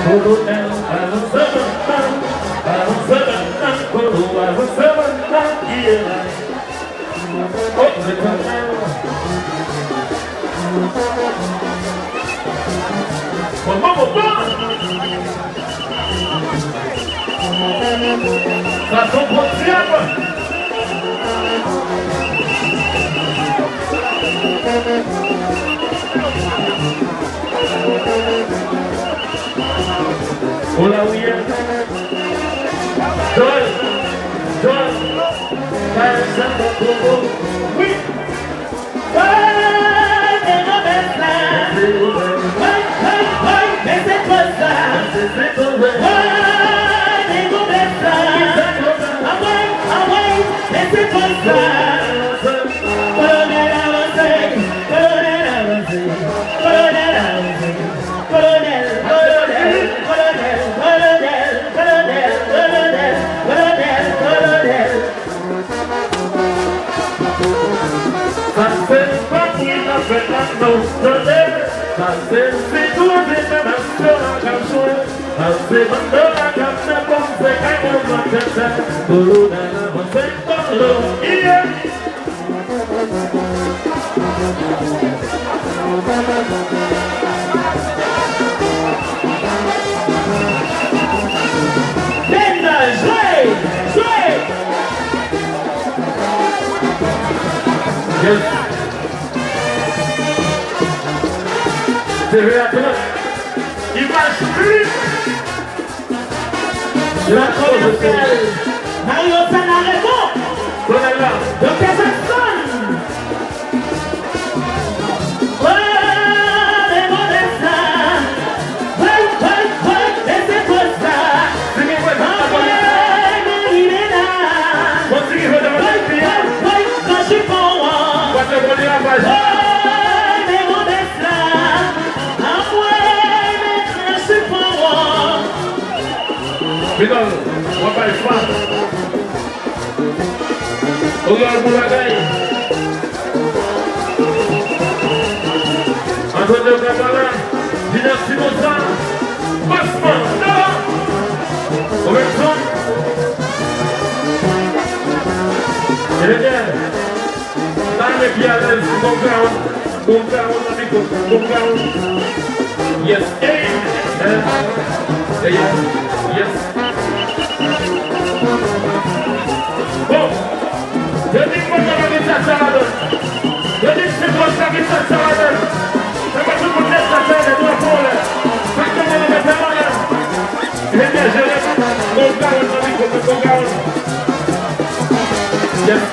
coronel avançava, coroa avançava, e ela, outro canal. Vamos, Nação Pontiaca. Olá, William. Joy, vai Santa Cruz. La commerciale Mario Sanarego Dr. Jackson Final, one by far. Ogar Bulagai. Antonio Cabala, Dina Simosa, Basman, Nala, Robertson. Ele Dale Piales, Conground. Yes, yes. Bom, eu tenho que botar uma guitarra salada. Eu tenho que botar uma guitarra salada. Estava tudo nessa salada, tua folha. Vai tomar uma salada. Reviajando, com calma. Yes,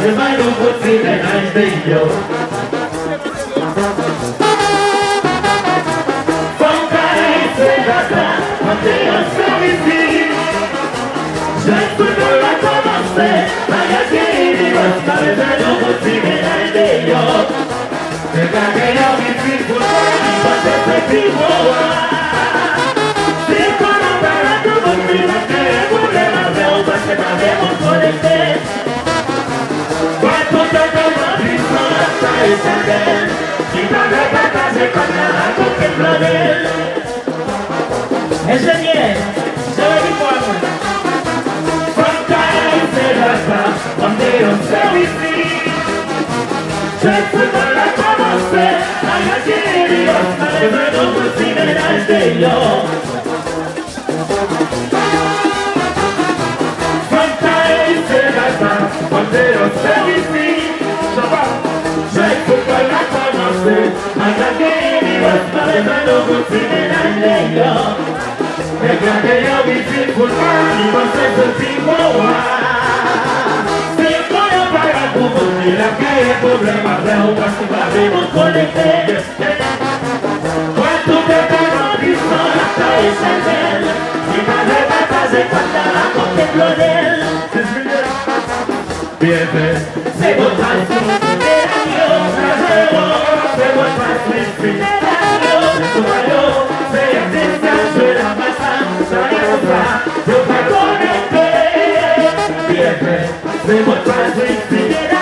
Vai no possível, nós brilhou. Mantenha-se visível. Já estudou lá com você. Vai adquirir os caras, vai no possível, nós brilhou. Pegar quem é o visível, você sempre voa. Se for não para tudo, se não quer mulher, não vai ser pra ver um poder. Ingénieur, je vais lui voir. Fontaine, c'est la fin, on est au service. Je peux pas la commencer, à la génie, on va le aussi ménage de l'eau. Fontaine, c'est la fin, on est au service. Je peux pas la commencer, à la génie, on va le aussi ménage de l'eau. fulmar e você se embora. Se for eu pagar por você, não quer problema, não, mas se vai ver no colete. Quanto tempo não pistola, tá excedendo, e nada vai fazer quando ela contemplou dele. Bien, c'est votre face, c'est votre face, c'est la massa, eu vou conectar. C'est votre face, c'est la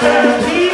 Something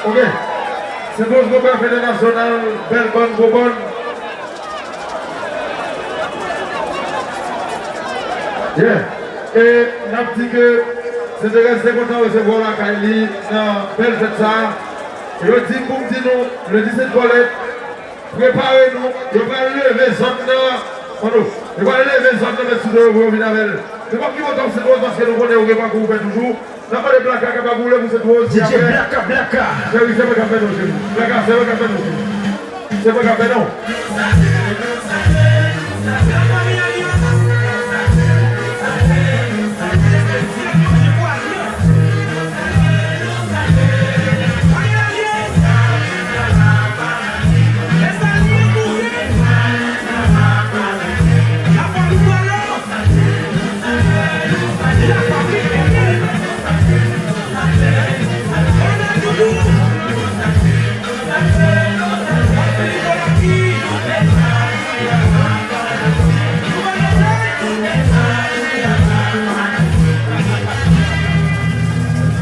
Ok, c'est bon, je vais faire national, belle bonne, gros bonne. Yeah. Et n'a dit que c'était resté content de recevoir la Kylie, dans belle fête ça. Et je dis pour dire nous, le 17 volets, préparez-nous, je vais lever zone là, je vais lever zone là, mais sous le vous venez avec elle. C'est pas qui va tomber cette rose parce que nous connaissons pas qu'on fait toujours. N'a pas de blacka qui va bouler pour cette rose. DJ Blacka. C'est oui, c'est pas qu'à faire nous chez nous. Blacka, c'est pas qu'à faire nous. C'est pas qu'à faire non.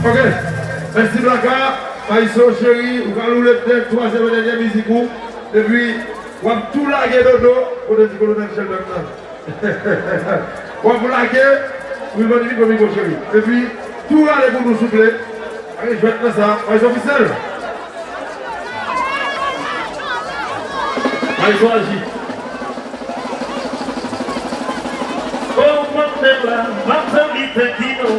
Ok, merci Blacka, Maïso chéri, vous allez le troisième et dernier musique, et puis, on va tout laguer de dos pour le colonel Sheldon. On va vous laguer, vous allez venir comme il chéri. Et puis, tout aller pour nous souffler. Allez, je vais être ça, Maïso officiel. Maïso agit. Oh, Mandela, Manzanita Kino.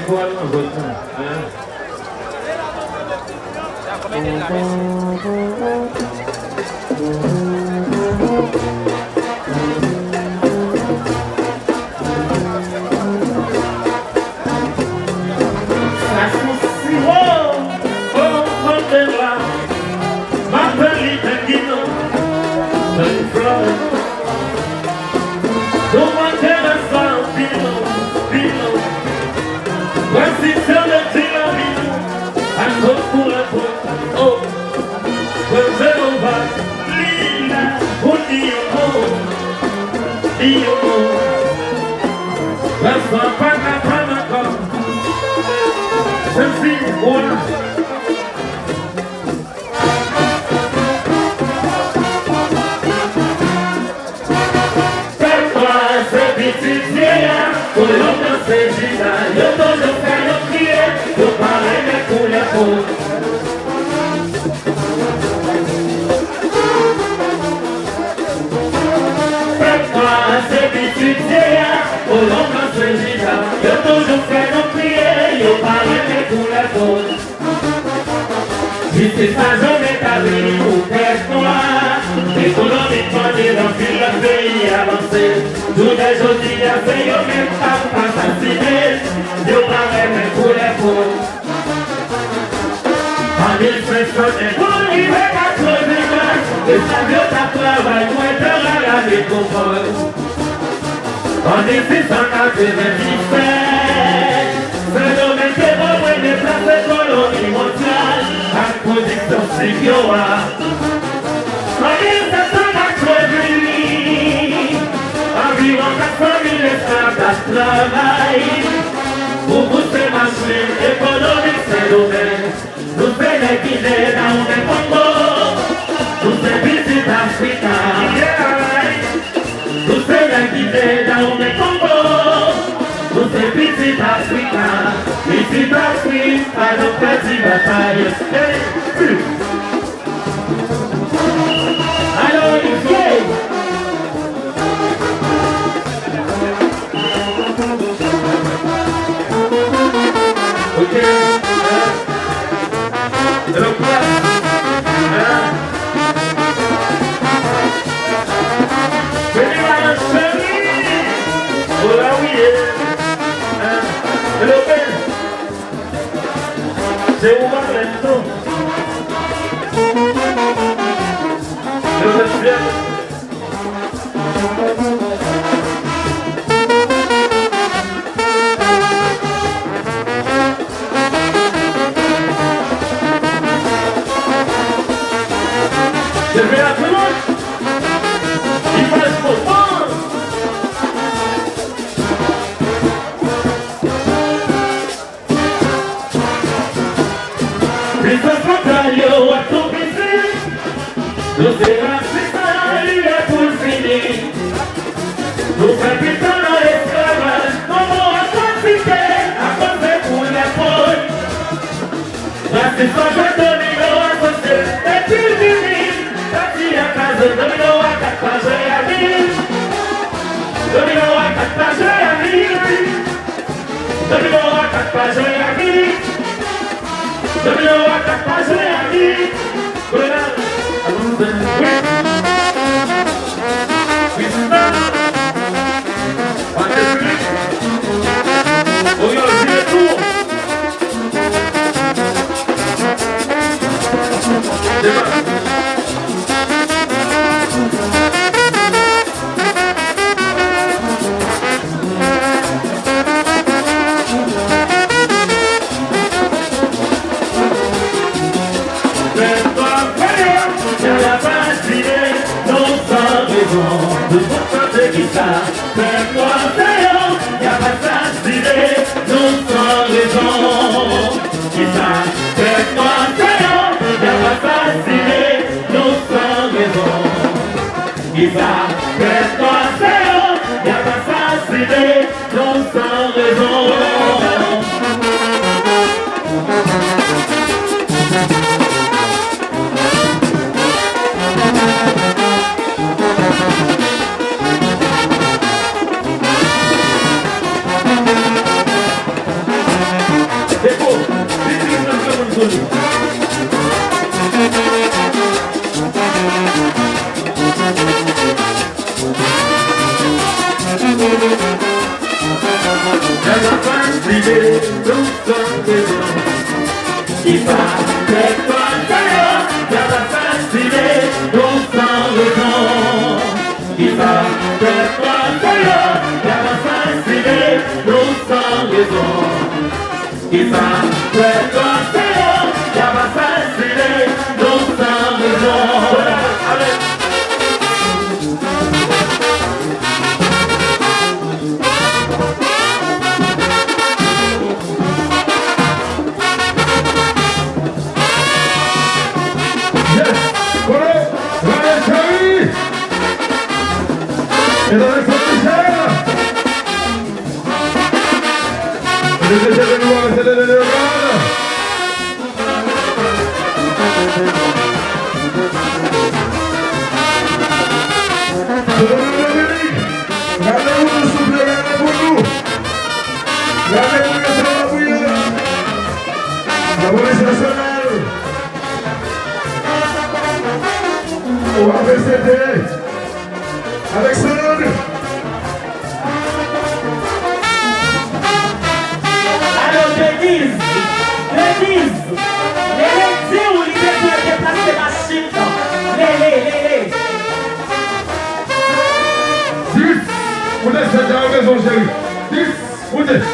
étoiles dans votre main. Hein? Ça souci, oh, là, ma petite guino, une fleur. Don't tell us all, Pino. Voici sur le Pino, un peu pour la peau. Oh, Jéhovah, Lila, Dio, la soie pas encore. Celle-ci, voilà. Pour l'homme c'est gita, yo toujours fait le crier, yo parler de pour les pauvres. Prête-toi c'est bitutier, pour l'homme c'est gita, yo toujours fait le crier, yo parler de pour les pauvres. Ici sa journée ta vie pour prête-toi, économiquement dit dans le pays avancé. Tous les jours il y a fait yo même pas assassiné, yo parle même pour les pauvres. En 1500 pour arriver à trouver et ça vient ta travail, moins de la vie confort. En 1697, c'est le même que vous voyez placer colonie mondiale, à production Sigioa. En 1788, environ 400 000 esclaves à travail. Pour pousser machine économique, c'est domaine. Nous faisons les Guinées dans le Congo. Nous faisons visite Africa. Nous faisons les Guinées dans le Congo. Nous faisons visite Africa. Visite Africa, nos petites batailles. Alors, Olivier. Ok, le plat, venez à la chérie, oh là oui, le père, c'est ouvert maintenant, le père. Je vais la pelote, il passe pour moi. Les enfants yo à tout baiser, nous c'est il est pour finir. Nous capitons dans l'esclavage, nous avons atrocité, à cause pour la faute. L'assistant je donne une associé, et puis fini. Domino a capaz de abrir, domino a capaz de abrir, domino a capaz de abrir, domino a capaz de abrir. Fais-moi d'ailleurs, y'a pas d'idée, nous sans raison. Isa, fais-moi d'ailleurs, y'a pas d'idée, nous sans raison. Isa, fais-moi d'ailleurs, y'a pas d'idée, nous sans raison. fasciné, nous sommes raison. Qui va avec toi, d'ailleurs, ça va fasciner, nous sommes raison. Qui va avec toi, d'ailleurs, ça va fasciner, nous sommes raison. Qui va avec toi, d'ailleurs, ça va fasciner, nous sommes raison. Et dans les Saint-Michel, les événements, les événements. Regardez-vous, nous soufflez, regardez-vous nous. Regardez-vous que ça va bouillir. La police nationale. On va faire avec ce nom. Alors, Denise, les dis où il est pour déplacer machine. Les. 10, vous êtes à la maison, chérie. 10, vous êtes.